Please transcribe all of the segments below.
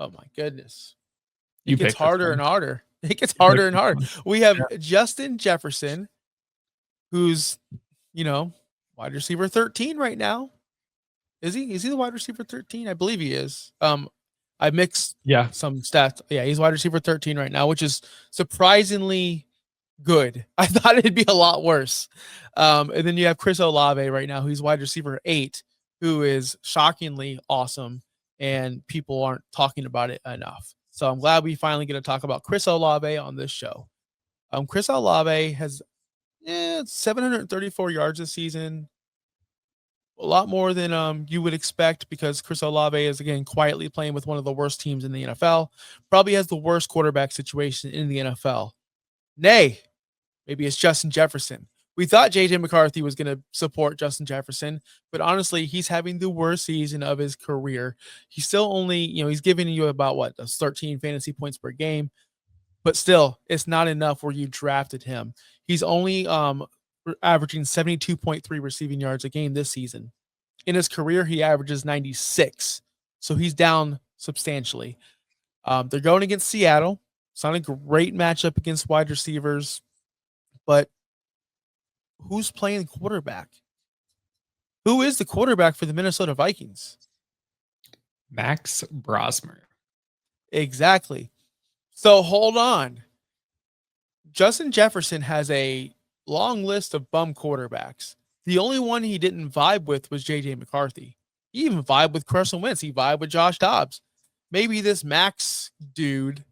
Oh my goodness. It You gets picked this harder and one. harder. It gets You picked harder and this harder. one. We have Yeah. Justin Jefferson, who's, you know, wide receiver 13 right now. Is he? Is he the wide receiver 13? I believe he is. I mixed Yeah. some stats. Yeah, he's wide receiver 13 right now, which is surprisingly good. I thought it'd be a lot worse. And then you have Chris Olave right now, who's wide receiver 8, who is shockingly awesome, and people aren't talking about it enough. So I'm glad we finally get to talk about Chris Olave on this show. Chris Olave has 734 yards this season, a lot more than you would expect because Chris Olave is again quietly playing with one of the worst teams in the NFL. Probably has the worst quarterback situation in the NFL. Nay, maybe it's Justin Jefferson. We thought JJ McCarthy was going to support Justin Jefferson, but honestly, he's having the worst season of his career. He's still only, he's giving you about 13 fantasy points per game, but still, it's not enough where you drafted him. He's only averaging 72.3 receiving yards a game this season. In his career, he averages 96. So he's down substantially. They're going against Seattle. It's not a great matchup against wide receivers, but who's playing quarterback? Who is the quarterback for the Minnesota Vikings? Max Brosmer. Exactly. So hold on. Justin Jefferson has a long list of bum quarterbacks. The only one he didn't vibe with was JJ McCarthy. He even vibed with Carson Wentz. He vibed with Josh Dobbs. Maybe this Max dude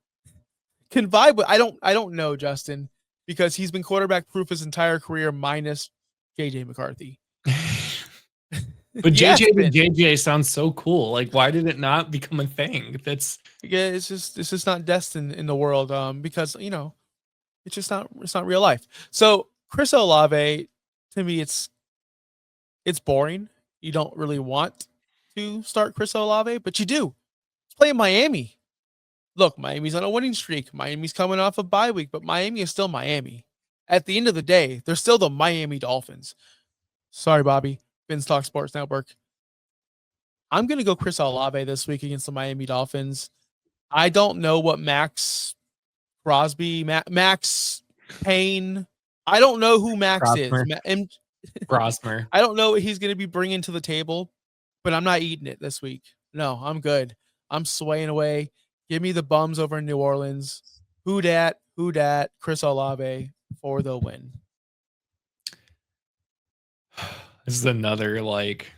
can vibe with. I don't know, Justin, because he's been quarterback proof his entire career minus JJ McCarthy. But Yes, JJ to Ben. JJ sounds so cool. Like, why did it not become a thing? That's Yeah, it's just not destined in the world. Because it's not real life. So Chris Olave, to me, it's boring. You don't really want to start Chris Olave, but you do. He's playing Miami. Look, Miami's on a winning streak. Miami's coming off a bye week, but Miami is still Miami. At the end of the day, they're still the Miami Dolphins. Sorry, Bobby. Ben's Talk Sports Network. I'm going to go Chris Olave this week against the Miami Dolphins. I don't know what Max Crosby, Max Payne. I don't know who Max is. Brosmer. Brosmer. I don't know what he's going to be bringing to the table, but I'm not eating it this week. No, I'm good. I'm swaying away. Give me the bums over in New Orleans. Who dat? Who dat? Chris Olave for the win. This is another like.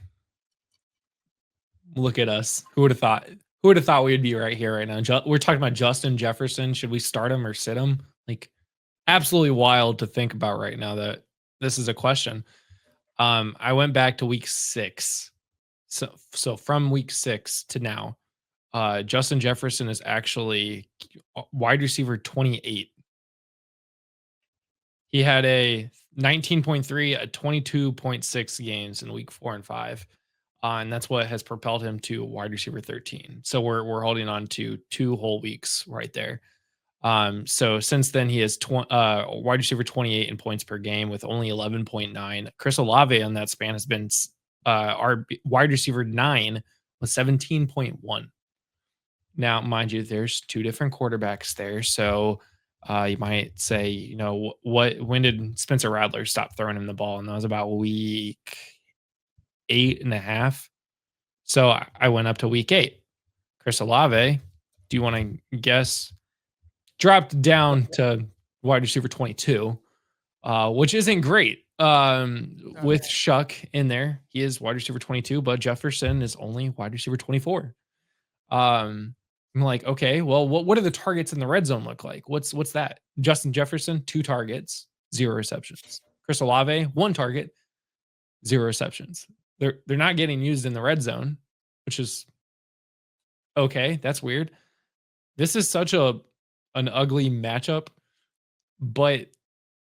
Look at us. Who would have thought? Who would have thought we'd be right here right now? We're talking about Justin Jefferson. Should we start him or sit him? Like, absolutely wild to think about right now that this is a question. I went back to week 6. So from week 6 to now, Justin Jefferson is actually wide receiver 28. He had a 19.3, a 22.6 games in week 4 and 5. And that's what has propelled him to wide receiver 13. So we're holding on to 2 whole weeks right there. So since then he is wide receiver 28 in points per game with only 11.9. Chris Olave on that span has been our wide receiver 9 with 17.1. Now, mind you, there's 2 different quarterbacks there, so you might say, when did Spencer Rattler stop throwing him the ball? And that was about week 8.5. So I went up to week 8. Chris Olave, do you want to guess? Dropped down to wide receiver 22, which isn't great. With Shuck in there, he is wide receiver 22, but Jefferson is only wide receiver 24. I'm like, okay, well, what do the targets in the red zone look like? What's that? Justin Jefferson, 2 targets, 0 receptions. Chris Olave, 1 target, 0 receptions. They're not getting used in the red zone, which is okay. That's weird. This is such an ugly matchup, but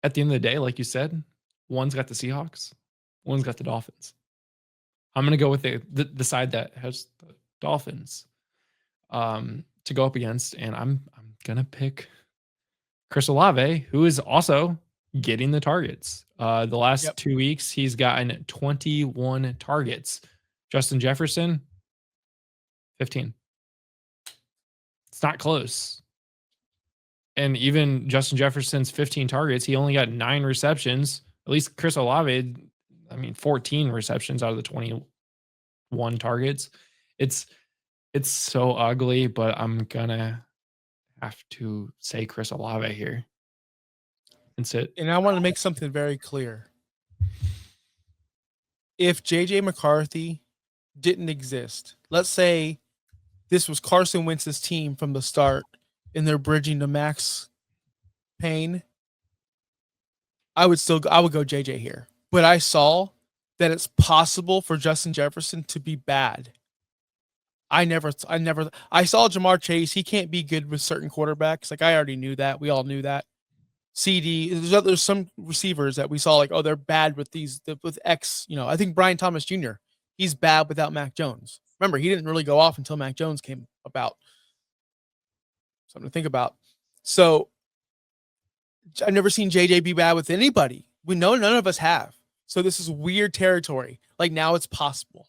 at the end of the day, like you said, one's got the Seahawks, one's got the Dolphins. I'm gonna go with the side that has the Dolphins to go up against, and I'm gonna pick Chris Olave, who is also getting the targets. The last 2 weeks, he's gotten 21 targets. Justin Jefferson, 15. It's not close. And even Justin Jefferson's 15 targets, he only got 9 receptions. At least Chris Olave, 14 receptions out of the 21 targets. It's so ugly, but I'm gonna have to say Chris Olave here. And sit. And I want to make something very clear. If JJ McCarthy didn't exist, let's say this was Carson Wentz's team from the start and they're bridging to Max Payne, I would go JJ here. But I saw that it's possible for Justin Jefferson to be bad. I saw Jamar Chase. He can't be good with certain quarterbacks. Like, I already knew that. We all knew that. CD, there's some receivers that we saw like, oh, they're bad with X. I think Brian Thomas Jr., he's bad without Mac Jones. Remember, he didn't really go off until Mac Jones came about. Something to think about. So I've never seen JJ be bad with anybody. We know none of us have. So this is weird territory. Like, now it's possible.